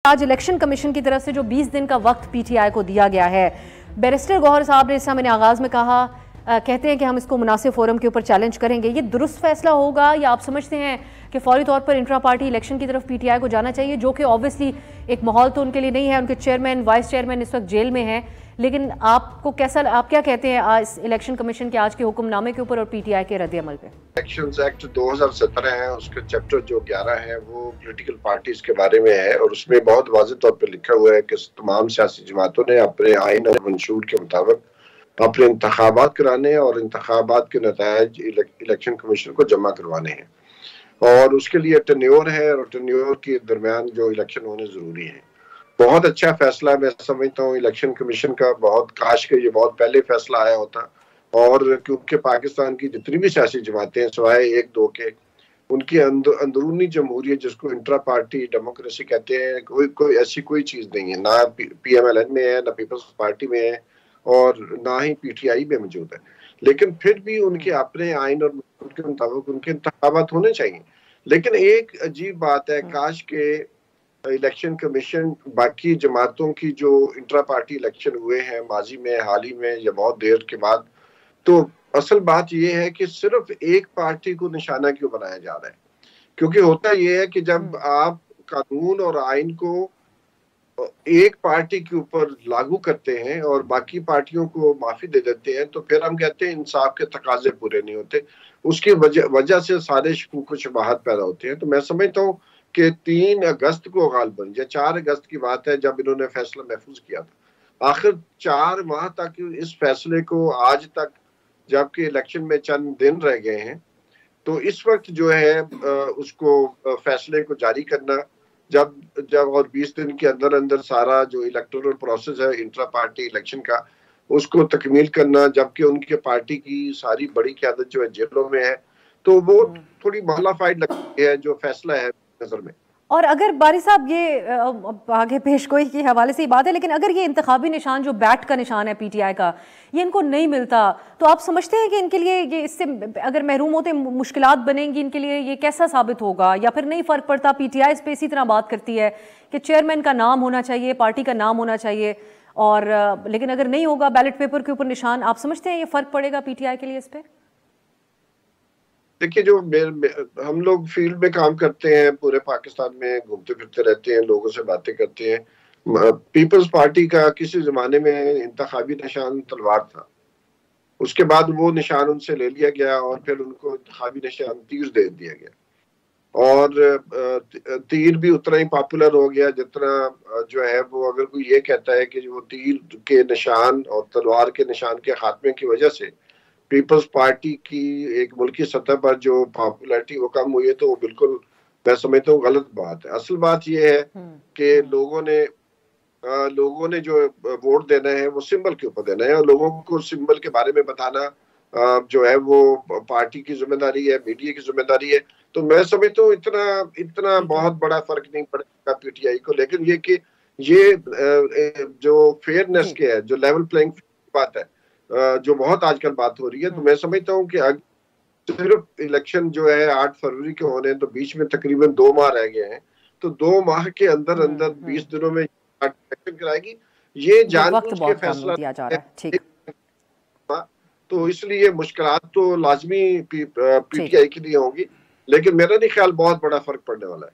आज election commission की तरफ से जो 20 दिन का वक्त पीटीआई को दिया गया है, बैरिस्टर गौहर साहब ने जैसा मैंने आगाज में कहा, कहते हैं कि हम इसको मुनासिब फोरम के ऊपर चैलेंज करेंगे। ये दुरुस्त फैसला होगा या आप समझते हैं कि फौरी तौर पर इंट्रा पार्टी इलेक्शन की तरफ पीटीआई को जाना चाहिए, जो कि ऑब्वियसली एक माहौल तो उनके लिए नहीं है, उनके चेयरमैन वाइस चेयरमैन इस वक्त जेल में हैं, लेकिन आपको कैसा, आप क्या कहते हैं इस इलेक्शन कमीशन के आज के हुक्मनामे के ऊपर और पीटीआई के रद्द-ए-अमल पे? इलेक्शंस एक्ट 2017 है, उसके चैप्टर जो 11 है वो पॉलिटिकल पार्टीज के बारे में है और उसमें बहुत वाज़ेह तौर पे लिखा हुआ है कि तमाम सियासी जमातों ने अपने आइन और मंशूर के मुताबिक अपने इंतखाबात कराने और इंतखाबात के नतायज इलेक्शन कमीशन को जमा करवाने हैं और उसके लिए टेन्योर है और टेन्योर के दरमियान जो इलेक्शन होने जरूरी है। बहुत अच्छा फैसला मैं समझता हूँ इलेक्शन कमीशन का। बहुत काश के ये बहुत पहले फैसला आया होता और क्योंकि पाकिस्तान की जितनी भी सियासी जमातें सिवाय एक दो के, उनकी अंदरूनी जमहूरियत जिसको इंट्रा पार्टी डेमोक्रेसी कहते हैं, कोई ऐसी कोई चीज नहीं है, ना PMLN में है, ना पीपल्स पार्टी में है और ना ही PTI में मौजूद है। लेकिन फिर भी उनके अपने आइन और के मुताबिक उनके इंतखाबात होने चाहिए। लेकिन एक अजीब बात है, काश के इलेक्शन कमीशन बाकी जमातों की जो इंट्रा पार्टी इलेक्शन हुए हैं माजी में, हाल ही में या बहुत देर के बाद, तो असल बात यह है कि सिर्फ एक पार्टी को निशाना क्यों बनाया जा रहा है। क्योंकि होता यह है कि जब आप कानून और आइन को एक पार्टी के ऊपर लागू करते हैं और बाकी पार्टियों को माफी दे देते हैं, तो फिर हम कहते हैं इंसाफ के तकाजे पूरे नहीं होते। उसकी वजह से सारे शकूक शुबहात पैदा होते हैं। तो मैं समझता हूँ कि 3 अगस्त को गालिबन या 4 अगस्त की बात है जब इन्होंने फैसला महफूज किया था। आखिर 4 माह तक इस फैसले को, आज तक जबकि इलेक्शन में चंद दिन रह गए हैं, तो इस वक्त जो है उसको फैसले को जारी करना, जब और 20 दिन के अंदर अंदर सारा जो इलेक्टोरल प्रोसेस है इंट्रा पार्टी इलेक्शन का उसको तकमील करना, जबकि उनके पार्टी की सारी बड़ी क़यादत जो है जेलों में है, तो वो थोड़ी महलाफाइड लगती है जो फैसला है नजर में। और अगर बारी साहब ये आगे पेशगोई के हवाले से ही बात है, लेकिन अगर ये इंतखाबी निशान जो बैट का निशान है पीटीआई का, ये इनको नहीं मिलता, तो आप समझते हैं कि इनके लिए ये, इससे अगर महरूम होते मुश्किलात बनेंगी इनके लिए, ये कैसा साबित होगा या फिर नहीं फर्क पड़ता? पीटीआई इस पे इसी तरह बात करती है कि चेयरमैन का नाम होना चाहिए, पार्टी का नाम होना चाहिए, और लेकिन अगर नहीं होगा बैलेट पेपर के ऊपर निशान, आप समझते हैं ये फर्क पड़ेगा पीटीआई के लिए इस पे? देखिए, जो हम लोग फील्ड में काम करते हैं, पूरे पाकिस्तान में घूमते फिरते रहते हैं, लोगों से बातें करते हैं। पीपल्स पार्टी का किसी जमाने में इंतखाबी निशान तलवार था, उसके बाद वो निशान उनसे ले लिया गया और फिर उनको इंतखाबी निशान तीर दे दिया गया और तीर भी उतना ही पॉपुलर हो गया जितना जो है वो, अगर कोई ये कहता है कि वो तीर के निशान और तलवार के निशान के खात्मे की वजह से पीपल्स पार्टी की एक मुल्की सतह पर जो पॉपुलैरिटी वो कम हुई है, तो वो बिल्कुल मैं समझता हूँ गलत बात है। असल बात ये है कि लोगों ने जो वोट देना है वो सिंबल के ऊपर देना है और लोगों को सिंबल के बारे में बताना जो है वो पार्टी की जिम्मेदारी है, मीडिया की जिम्मेदारी है। तो मैं समझता हूँ इतना बहुत बड़ा फर्क नहीं पड़ेगा पीटीआई को। लेकिन ये कि ये जो फेयरनेस के है, जो लेवल प्लेइंग बात है, जो बहुत आजकल बात हो रही है, तो मैं समझता हूँ कि सिर्फ इलेक्शन जो है 8 फरवरी के होने, तो बीच में तकरीबन 2 माह रह गए हैं, तो 2 माह के अंदर अंदर 20 दिनों में इलेक्शन कराएगी, ये जानबूझ के फैसला दिया जा रहा है। ठीक, तो इसलिए मुश्किलात तो लाजमी पीटीआई के लिए होंगी, लेकिन मेरा नहीं ख्याल बहुत बड़ा फर्क पड़ने वाला है।